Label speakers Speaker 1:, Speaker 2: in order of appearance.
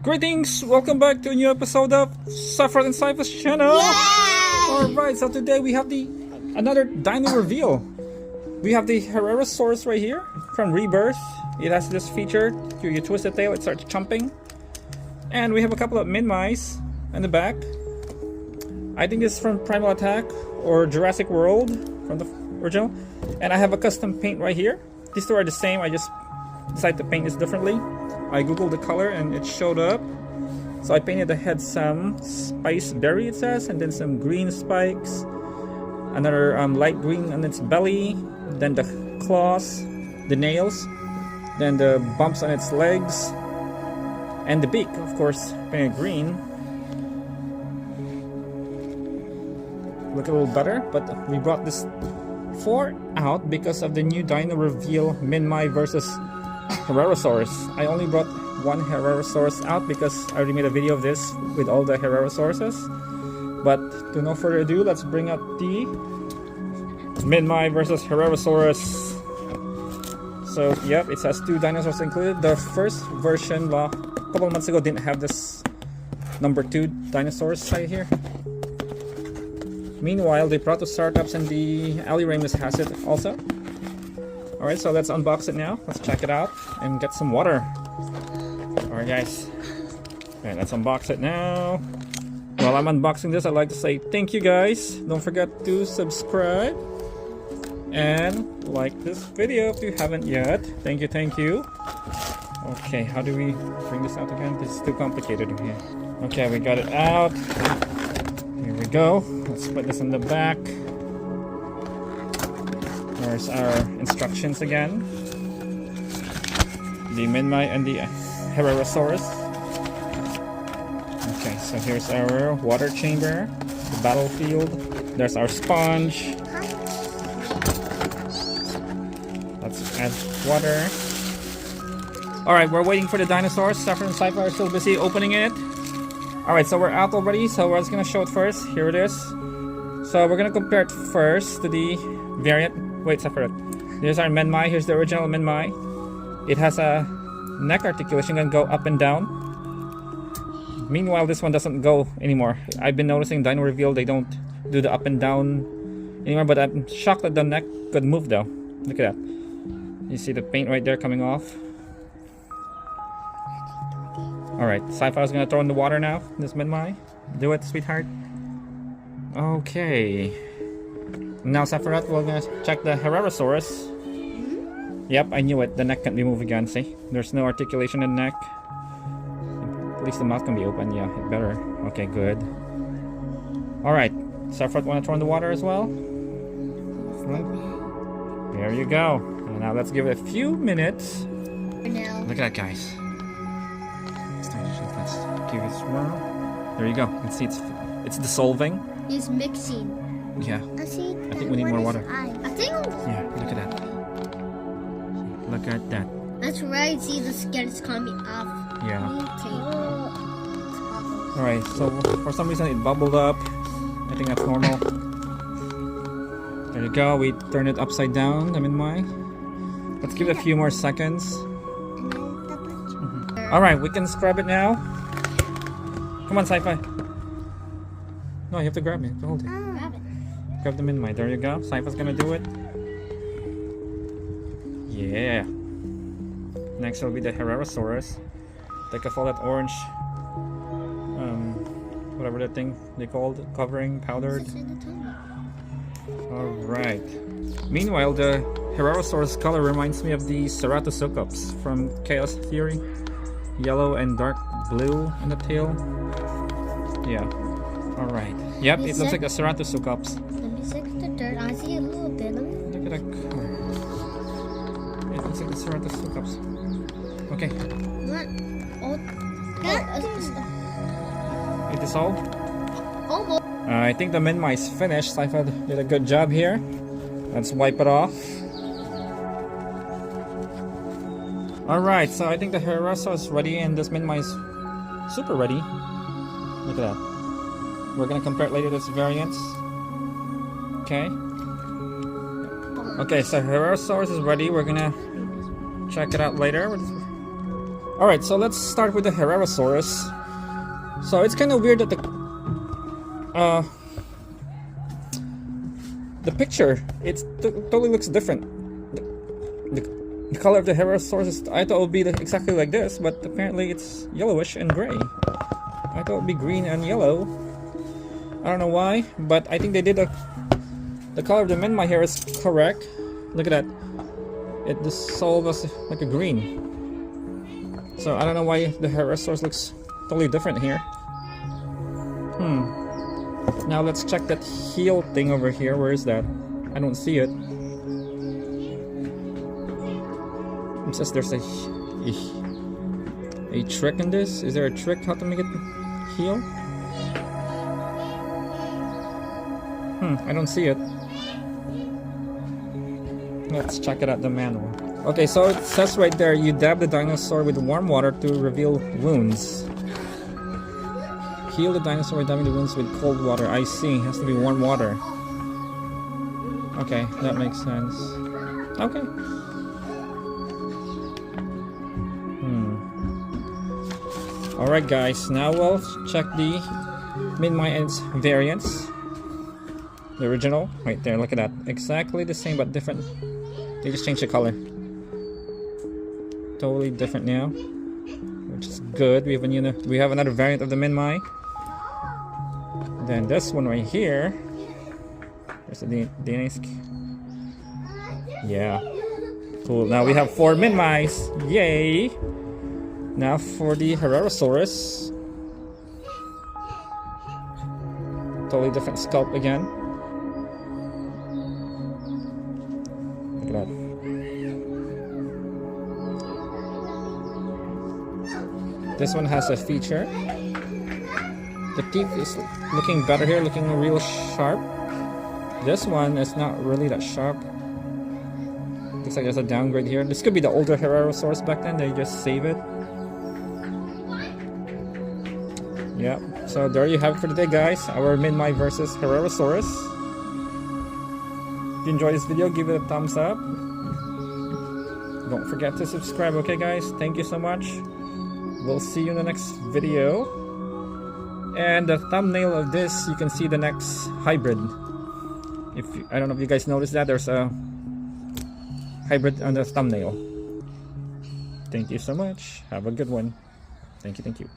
Speaker 1: Greetings! Welcome back to a new episode of Sephiroth and Cypher's channel! Alright, so today we have another Dino Reveal. We have the HERRERASAURUS right here from Rebirth. It has this feature, you twist the tail, it starts jumping. And we have a couple of Minmis in the back. I think this is from Primal Attack or Jurassic World from the original. And I have a custom paint right here. These two are the same, I just decided to paint this differently. I googled the color and it showed up. So I painted the head some spice berry, it says, and then some green spikes, another light green on its belly, then the claws, the nails, then the bumps on its legs, and the beak, of course, painted green. Look a little better, but we brought this 4 out because of the new Dino Reveal Minmi versus HERRERASAURUS. I only brought one HERRERASAURUS out because I already made a video of this with all the HERRERASAURUSes. But to no further ado, let's bring out the Minmi versus HERRERASAURUS. So yep, it has 2 dinosaurs included. The first version a couple of months ago didn't have this number 2 dinosaurs right here. Meanwhile, the Proto Startups and the Ali Ramus has it also. Alright, so let's unbox it now. Let's check it out and get some water. Alright guys. Alright, let's unbox it now. While I'm unboxing this, I'd like to say thank you guys. Don't forget to subscribe and like this video if you haven't yet. Thank you, thank you. Okay, how do we bring this out again? This is too complicated here. Okay, we got it out. Here we go. Let's put this in the back. There's our instructions again. The Minmi and the HERRERASAURUS. Okay, so here's our water chamber, the battlefield. There's our sponge. Let's add water. Alright, we're waiting for the dinosaurs. Sephiroth and Cypher are still busy opening it. Alright, so we're out already, so we're just gonna show it first. Here it is. So we're gonna compare it first to the variant. Wait, Sephiroth. Here's our Minmi. Here's the original Minmi. It has a neck articulation, can go up and down. Meanwhile, this one doesn't go anymore. I've been noticing Dino Reveal, they don't do the up and down anymore, but I'm shocked that the neck could move though. Look at that. You see the paint right there coming off. Alright, Sci-Fi's gonna throw in the water now. This Minmi. Do it, sweetheart. Okay. Now, Sephiroth, we're gonna check the HERRERASAURUS. Yep, I knew it. The neck can't be moved again, see? There's no articulation in the neck. At least the mouth can be open. Yeah, it better. Okay, good. Alright. Sephiroth, wanna throw in the water as well? There you go. And now let's give it a few minutes. Look at that, guys. Let's give it a swirl. There you go. You can see it's dissolving.
Speaker 2: It's mixing.
Speaker 1: Yeah.
Speaker 2: I
Speaker 1: think we need more water.
Speaker 2: I think.
Speaker 1: Yeah, look at that. Look at that.
Speaker 2: That's right. See, the skin is coming off.
Speaker 1: Yeah.
Speaker 2: Okay.
Speaker 1: Alright, so for some reason it bubbled up. I think that's normal. There you go. We turn it upside down. I'm in my. Let's give it a few more seconds. Alright, we can scrub it now. Come on, Sci-Fi. No, you have to grab it. Hold it.
Speaker 2: Grab it.
Speaker 1: Grab the Minmi. There you go. Sci-Fi's gonna do it. Yeah. Next will be the HERRERASAURUS. Take off all that orange, whatever that thing they called, covering, powdered. Alright. Meanwhile, the HERRERASAURUS color reminds me of the Ceratosocops from Chaos Theory. Yellow and dark blue in the tail. Yeah. Alright. Yep, it looks like a Ceratosocops.
Speaker 2: Let me check the dirt. I see a little bit of it.
Speaker 1: Look at that color. It looks like the Ceratosocops. Okay.
Speaker 2: What?
Speaker 1: It dissolved?
Speaker 2: Almost.
Speaker 1: I think the Minmi is finished. Sci-Fi did a good job here. Let's wipe it off. Alright, so I think the HERRERASAURUS is ready and this Minmi is super ready. Look at that. We're gonna compare it later to its variants. Okay. Okay, so HERRERASAURUS is ready. We're gonna check it out later. Alright, so let's start with the HERRERASAURUS. So it's kind of weird that the picture, it totally looks different. The color of the HERRERASAURUS, I thought it would be exactly like this, but apparently it's yellowish and gray. I thought it would be green and yellow. I don't know why, but I think they did the color of the Minmi here is correct. Look at that. The soul was like a green. So I don't know why the HERRERASAURUS looks totally different here. Now let's check that heel thing over here. Where is that? I don't see it. It says there's a trick in this. Is there a trick how to make it heal? I don't see it. Let's check it out the manual. Okay, so it says right there, you dab the dinosaur with warm water to reveal wounds. Heal the dinosaur by dabbing the wounds with cold water. I see, it has to be warm water. Okay, that makes sense. Okay. Alright guys, now we'll check the Minmi and its variants. The original, right there, look at that. Exactly the same but different. They just changed the color. Totally different now, which is good. We have another variant of the Minmi. Then this one right here. There's the Danish. Yeah, cool. Now we have 4 Minmis. Yay! Now for the HERRERASAURUS. Totally different sculpt again. Look at that. This one has a feature. The teeth is looking better here, looking real sharp. This one is not really that sharp. Looks like there's a downgrade here. This could be the older HERRERASAURUS back then. They just save it. Yeah, so there you have it for today, guys. Our Minmi versus HERRERASAURUS. If you enjoyed this video, give it a thumbs up. Don't forget to subscribe, okay guys? Thank you so much. We'll see you in the next video. And the thumbnail of this, you can see the next hybrid. I don't know if you guys noticed that, there's a hybrid on the thumbnail. Thank you so much. Have a good one. Thank you, thank you.